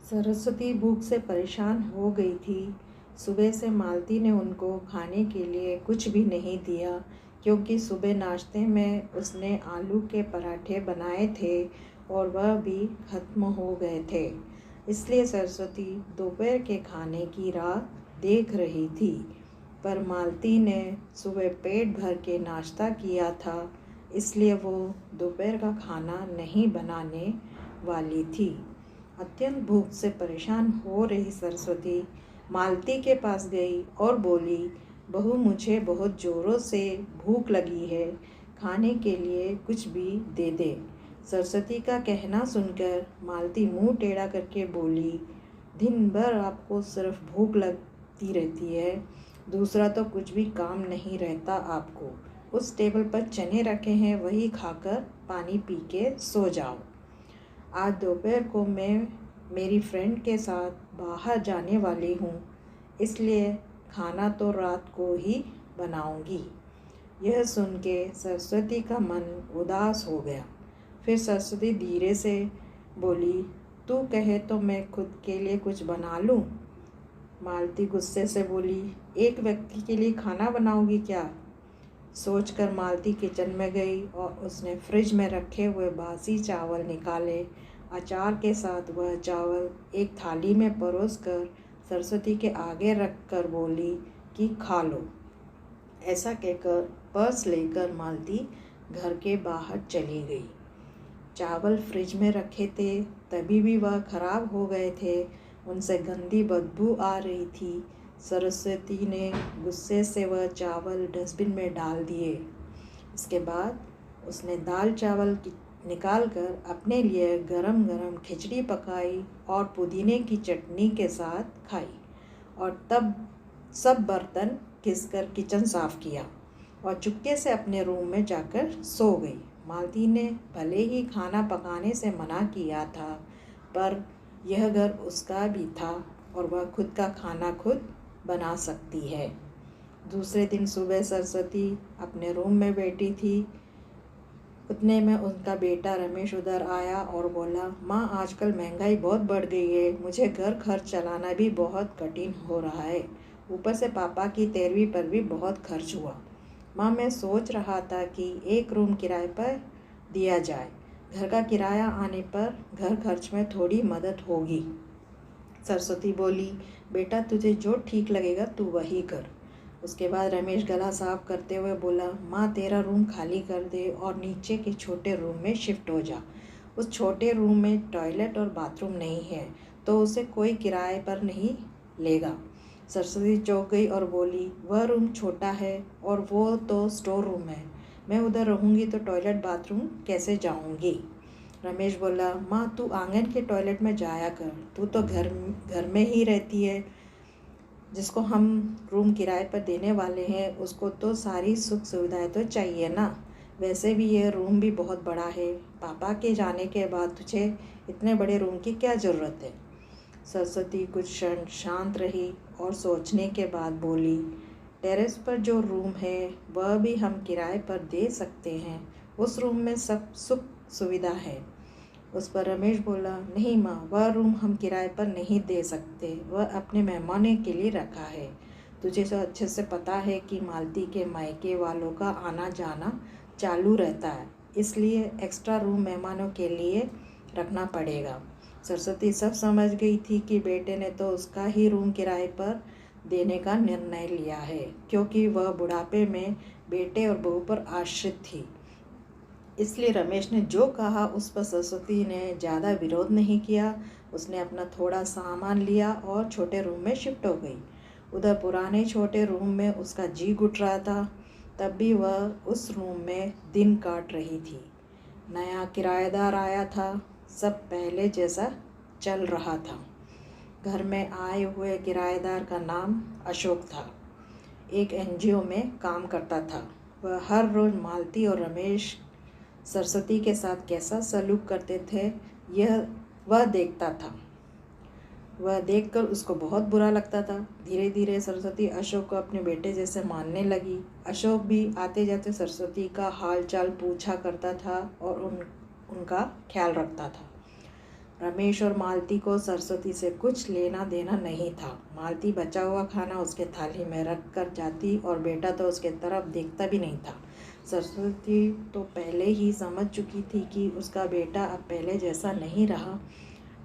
सरस्वती भूख से परेशान हो गई थी। सुबह से मालती ने उनको खाने के लिए कुछ भी नहीं दिया, क्योंकि सुबह नाश्ते में उसने आलू के पराठे बनाए थे और वह भी ख़त्म हो गए थे। इसलिए सरस्वती दोपहर के खाने की राह देख रही थी। पर मालती ने सुबह पेट भर के नाश्ता किया था, इसलिए वो दोपहर का खाना नहीं बनाने वाली थी। अत्यंत भूख से परेशान हो रही सरस्वती मालती के पास गई और बोली, बहू, मुझे बहुत ज़ोरों से भूख लगी है, खाने के लिए कुछ भी दे दे। सरस्वती का कहना सुनकर मालती मुंह टेढ़ा करके बोली, दिन भर आपको सिर्फ भूख लगती रहती है, दूसरा तो कुछ भी काम नहीं रहता आपको। उस टेबल पर चने रखे हैं, वही खाकर पानी पी के सो जाओ। आज दोपहर को मैं मेरी फ्रेंड के साथ बाहर जाने वाली हूँ, इसलिए खाना तो रात को ही बनाऊंगी। यह सुन के सरस्वती का मन उदास हो गया। फिर सरस्वती धीरे से बोली, तू कहे तो मैं खुद के लिए कुछ बना लूँ। मालती गुस्से से बोली, एक व्यक्ति के लिए खाना बनाओगी क्या? सोचकर मालती किचन में गई और उसने फ्रिज में रखे हुए बासी चावल निकाले। अचार के साथ वह चावल एक थाली में परोसकर सरस्वती के आगे रख कर बोली कि खा लो। ऐसा कहकर पर्स लेकर मालती घर के बाहर चली गई। चावल फ्रिज में रखे थे, तभी भी वह खराब हो गए थे, उनसे गंदी बदबू आ रही थी। सरस्वती ने गुस्से से वह चावल डस्टबिन में डाल दिए। इसके बाद उसने दाल चावल निकाल कर अपने लिए गरम गरम खिचड़ी पकाई और पुदीने की चटनी के साथ खाई, और तब सब बर्तन घिसकर किचन साफ़ किया और चुपके से अपने रूम में जाकर सो गई। मालती ने भले ही खाना पकाने से मना किया था, पर यह घर उसका भी था और वह खुद का खाना खुद बना सकती है। दूसरे दिन सुबह सरस्वती अपने रूम में बैठी थी। उतने में उनका बेटा रमेश उधर आया और बोला, माँ, आजकल महंगाई बहुत बढ़ गई है, मुझे घर खर्च चलाना भी बहुत कठिन हो रहा है, ऊपर से पापा की 13वीं पर भी बहुत खर्च हुआ। माँ, मैं सोच रहा था कि एक रूम किराए पर दिया जाए, घर का किराया आने पर घर खर्च में थोड़ी मदद होगी। सरस्वती बोली, बेटा, तुझे जो ठीक लगेगा तू वही कर। उसके बाद रमेश गला साफ करते हुए बोला, माँ, तेरा रूम खाली कर दे और नीचे के छोटे रूम में शिफ्ट हो जा। उस छोटे रूम में टॉयलेट और बाथरूम नहीं है, तो उसे कोई किराए पर नहीं लेगा। सरस्वती चौंक गई और बोली, वह रूम छोटा है और वो तो स्टोर रूम है, मैं उधर रहूँगी तो टॉयलेट बाथरूम कैसे जाऊँगी? रमेश बोला, माँ, तू आंगन के टॉयलेट में जाया कर, तू तो घर में ही रहती है। जिसको हम रूम किराए पर देने वाले हैं उसको तो सारी सुख सुविधाएं तो चाहिए ना। वैसे भी यह रूम भी बहुत बड़ा है, पापा के जाने के बाद तुझे इतने बड़े रूम की क्या ज़रूरत है? सरस्वती कुछ क्षण शांत रही और सोचने के बाद बोली, टेरेस पर जो रूम है वह भी हम किराए पर दे सकते हैं, उस रूम में सब सुख सुविधा है। उस पर रमेश बोला, नहीं माँ, वह रूम हम किराए पर नहीं दे सकते, वह अपने मेहमानों के लिए रखा है। तुझे तो अच्छे से पता है कि मालती के मायके वालों का आना जाना चालू रहता है, इसलिए एक्स्ट्रा रूम मेहमानों के लिए रखना पड़ेगा। सरस्वती सब समझ गई थी कि बेटे ने तो उसका ही रूम किराए पर देने का निर्णय लिया है, क्योंकि वह बुढ़ापे में बेटे और बहू पर आश्रित थी। इसलिए रमेश ने जो कहा उस पर सरस्वती ने ज़्यादा विरोध नहीं किया। उसने अपना थोड़ा सामान लिया और छोटे रूम में शिफ्ट हो गई। उधर पुराने छोटे रूम में उसका जी घुट रहा था, तब भी वह उस रूम में दिन काट रही थी। नया किराएदार आया था, सब पहले जैसा चल रहा था। घर में आए हुए किराएदार का नाम अशोक था, एक एनजीओ में काम करता था। वह हर रोज़ मालती और रमेश सरस्वती के साथ कैसा सलूक करते थे वह देखता था। वह देखकर उसको बहुत बुरा लगता था। धीरे धीरे सरस्वती अशोक को अपने बेटे जैसे मानने लगी। अशोक भी आते जाते सरस्वती का हाल चाल पूछा करता था और उनका ख्याल रखता था। रमेश और मालती को सरस्वती से कुछ लेना देना नहीं था। मालती बचा हुआ खाना उसके थाली में रख कर जाती और बेटा तो उसके तरफ देखता भी नहीं था। सरस्वती तो पहले ही समझ चुकी थी कि उसका बेटा अब पहले जैसा नहीं रहा,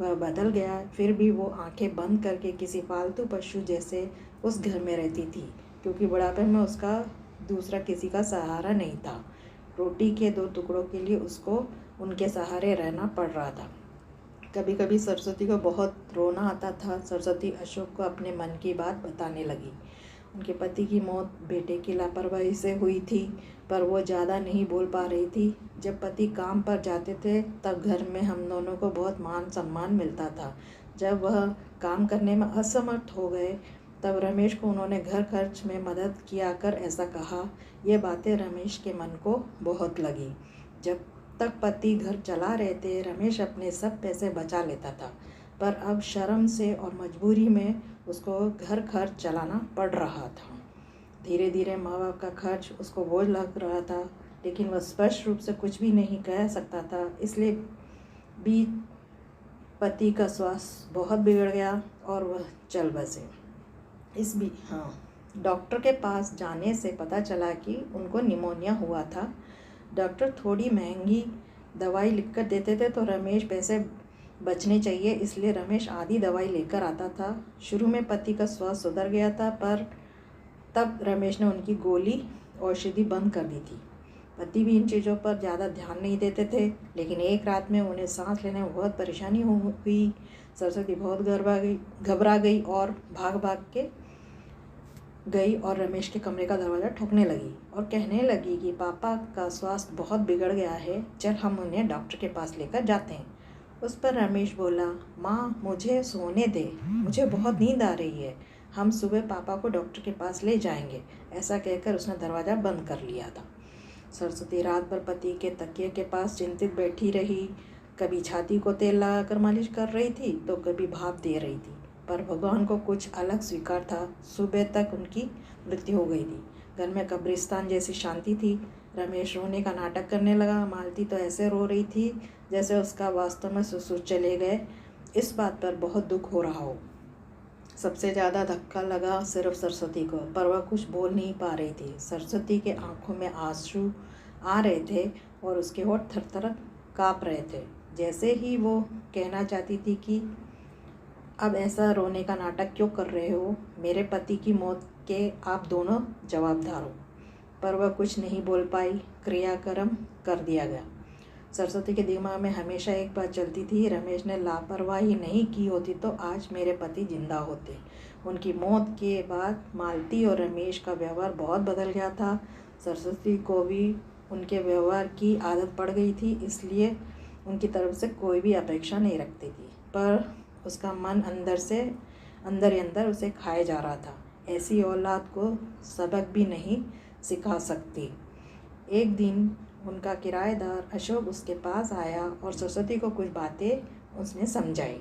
वह बदल गया। फिर भी वो आंखें बंद करके किसी पालतू पशु जैसे उस घर में रहती थी, क्योंकि बुढ़ापे में उसका दूसरा किसी का सहारा नहीं था। रोटी के 2 टुकड़ों के लिए उसको उनके सहारे रहना पड़ रहा था। कभी कभी सरस्वती को बहुत रोना आता था। सरस्वती अशोक को अपने मन की बात बताने लगी। उनके पति की मौत बेटे की लापरवाही से हुई थी, पर वो ज़्यादा नहीं बोल पा रही थी। जब पति काम पर जाते थे तब घर में हम दोनों को बहुत मान सम्मान मिलता था। जब वह काम करने में असमर्थ हो गए तब रमेश को उन्होंने घर खर्च में मदद किया कर ऐसा कहा। ये बातें रमेश के मन को बहुत लगी। जब तक पति घर चला रहे थे रमेश अपने सब पैसे बचा लेता था, पर अब शर्म से और मजबूरी में उसको घर खर्च चलाना पड़ रहा था। धीरे धीरे माँ बाप का खर्च उसको बोझ लग रहा था, लेकिन वह स्पष्ट रूप से कुछ भी नहीं कह सकता था। इसलिए भी पति का स्वास्थ्य बहुत बिगड़ गया और वह चल बसे। डॉक्टर के पास जाने से पता चला कि उनको निमोनिया हुआ था। डॉक्टर थोड़ी महंगी दवाई लिखकर देते थे, तो रमेश पैसे बचने चाहिए इसलिए रमेश आधी दवाई लेकर आता था। शुरू में पति का स्वास्थ्य सुधर गया था, पर तब रमेश ने उनकी गोली औषधि बंद कर दी थी। पति भी इन चीज़ों पर ज़्यादा ध्यान नहीं देते थे, लेकिन एक रात में उन्हें सांस लेने में बहुत परेशानी हुई। सरस्वती बहुत घबरा गई और भाग भाग के गई और रमेश के कमरे का दरवाज़ा ठोकने लगी और कहने लगी कि पापा का स्वास्थ्य बहुत बिगड़ गया है, चल हम उन्हें डॉक्टर के पास लेकर जाते हैं। उस पर रमेश बोला, माँ मुझे सोने दे, मुझे बहुत नींद आ रही है, हम सुबह पापा को डॉक्टर के पास ले जाएंगे। ऐसा कहकर उसने दरवाज़ा बंद कर लिया था। सरस्वती रात भर पति के तकिए के पास चिंतित बैठी रही। कभी छाती को तेल लगाकर मालिश कर रही थी तो कभी भाप दे रही थी, पर भगवान को कुछ अलग स्वीकार था। सुबह तक उनकी मृत्यु हो गई थी। घर में कब्रिस्तान जैसी शांति थी। रमेश रोने का नाटक करने लगा। मालती तो ऐसे रो रही थी जैसे उसका वास्तव में ससुर चले गए। इस बात पर बहुत दुख हो रहा हो। सबसे ज़्यादा धक्का लगा सिर्फ सरस्वती को, पर वह कुछ बोल नहीं पा रही थी। सरस्वती के आंखों में आंसू आ रहे थे और उसके होठ थरथर काँप रहे थे। जैसे ही वो कहना चाहती थी कि अब ऐसा रोने का नाटक क्यों कर रहे हो, मेरे पति की मौत के आप दोनों जवाबदार हो, पर वह कुछ नहीं बोल पाई। क्रियाक्रम कर दिया गया। सरस्वती के दिमाग में हमेशा एक बात चलती थी, रमेश ने लापरवाही नहीं की होती तो आज मेरे पति जिंदा होते। उनकी मौत के बाद मालती और रमेश का व्यवहार बहुत बदल गया था। सरस्वती को भी उनके व्यवहार की आदत पड़ गई थी, इसलिए उनकी तरफ से कोई भी अपेक्षा नहीं रखती थी, पर उसका मन अंदर ही अंदर उसे खाए जा रहा था। ऐसी औलाद को सबक भी नहीं सिखा सकती। एक दिन उनका किराएदार अशोक उसके पास आया और सरस्वती को कुछ बातें उसने समझाई।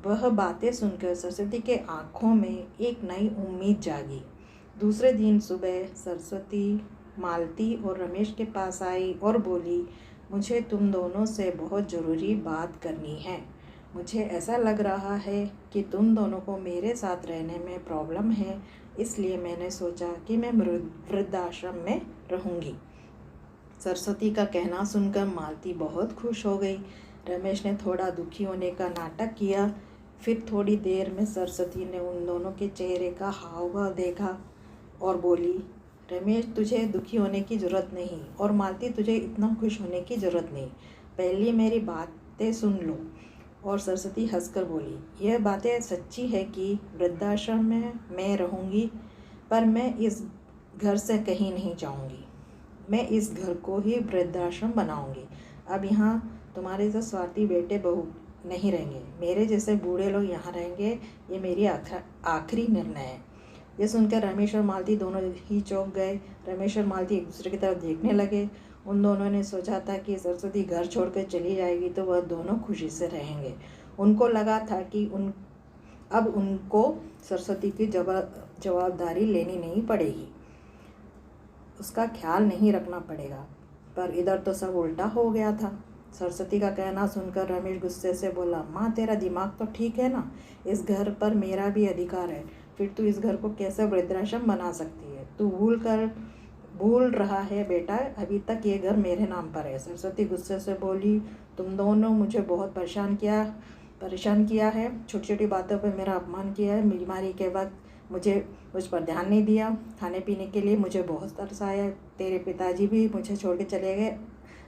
वह बातें सुनकर सरस्वती के आँखों में एक नई उम्मीद जागी। दूसरे दिन सुबह सरस्वती मालती और रमेश के पास आई और बोली, मुझे तुम दोनों से बहुत ज़रूरी बात करनी है। मुझे ऐसा लग रहा है कि तुम दोनों को मेरे साथ रहने में प्रॉब्लम है, इसलिए मैंने सोचा कि मैं वृद्धाश्रम में रहूँगी। सरस्वती का कहना सुनकर मालती बहुत खुश हो गई। रमेश ने थोड़ा दुखी होने का नाटक किया। फिर थोड़ी देर में सरस्वती ने उन दोनों के चेहरे का हाव भाव देखा और बोली, रमेश तुझे दुखी होने की ज़रूरत नहीं और मालती तुझे इतना खुश होने की ज़रूरत नहीं, पहले मेरी बातें सुन लो। और सरस्वती हंसकर बोली, यह बातें सच्ची है कि वृद्धाश्रम में मैं रहूँगी, पर मैं इस घर से कहीं नहीं जाऊँगी। मैं इस घर को ही वृद्धाश्रम बनाऊँगी। अब यहाँ तुम्हारे जो स्वार्थी बेटे बहू नहीं रहेंगे, मेरे जैसे बूढ़े लोग यहाँ रहेंगे। ये मेरी आखिरी निर्णय है। ये सुनकर रमेश और मालती दोनों ही चौंक गए। रमेश और मालती एक दूसरे की तरफ देखने लगे। उन दोनों ने सोचा था कि सरस्वती घर छोड़कर चली जाएगी तो वह दोनों खुशी से रहेंगे। उनको लगा था कि अब उनको सरस्वती की जवाबदारी लेनी नहीं पड़ेगी, उसका ख्याल नहीं रखना पड़ेगा। पर इधर तो सब उल्टा हो गया था। सरस्वती का कहना सुनकर रमेश गुस्से से बोला, माँ तेरा दिमाग तो ठीक है ना, इस घर पर मेरा भी अधिकार है, फिर तू इस घर को कैसे वृद्धाश्रम बना सकती है? तू भूल रहा है बेटा, अभी तक ये घर मेरे नाम पर है। सरस्वती गुस्से से बोली, तुम दोनों मुझे बहुत परेशान किया है, छोटी छोटी बातों पर मेरा अपमान किया है, बीमारी के वक्त मुझ पर ध्यान नहीं दिया, खाने पीने के लिए मुझे बहुत तरस आया, तेरे पिताजी भी मुझे छोड़ के चले गए।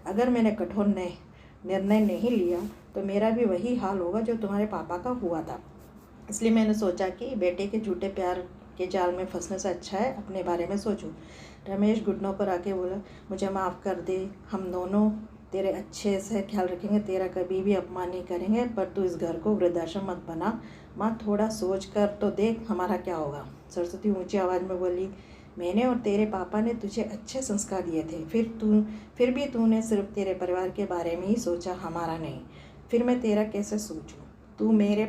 अगर मैंने कठोर निर्णय नहीं लिया तो मेरा भी वही हाल होगा जो तुम्हारे पापा का हुआ था। इसलिए मैंने सोचा कि बेटे के झूठे प्यार के जाल में फंसने से अच्छा है अपने बारे में सोचूं। रमेश घुटनों पर आके बोला, मुझे माफ़ कर दे, हम दोनों तेरे अच्छे से ख्याल रखेंगे, तेरा कभी भी अपमान नहीं करेंगे, पर तू इस घर को वृद्धाश्रम मत बना। माँ थोड़ा सोच कर तो देख हमारा क्या होगा। सरस्वती ऊंची आवाज़ में बोली, मैंने और तेरे पापा ने तुझे अच्छे संस्कार दिए थे, फिर भी तूने सिर्फ तेरे परिवार के बारे में ही सोचा, हमारा नहीं। फिर मैं तेरा कैसे सोचूं? तू तेरे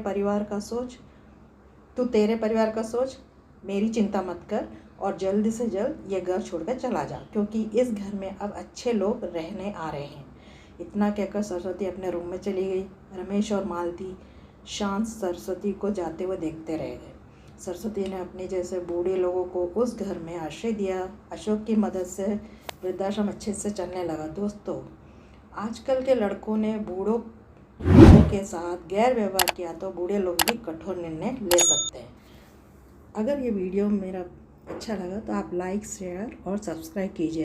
परिवार का सोच, मेरी चिंता मत कर और जल्द से जल्द ये घर छोड़कर चला जा, क्योंकि इस घर में अब अच्छे लोग रहने आ रहे हैं। इतना कहकर सरस्वती अपने रूम में चली गई। रमेश और मालती शांत सरस्वती को जाते हुए देखते रह गए। सरस्वती ने अपने जैसे बूढ़े लोगों को उस घर में आश्रय दिया। अशोक की मदद से वृद्धाश्रम अच्छे से चलने लगा। दोस्तों, आजकल के लड़कों ने बूढ़ों के साथ गैर व्यवहार किया तो बूढ़े लोग भी कठोर निर्णय ले सकते हैं। अगर ये वीडियो मेरा अच्छा लगा तो आप लाइक, शेयर और सब्सक्राइब कीजिए।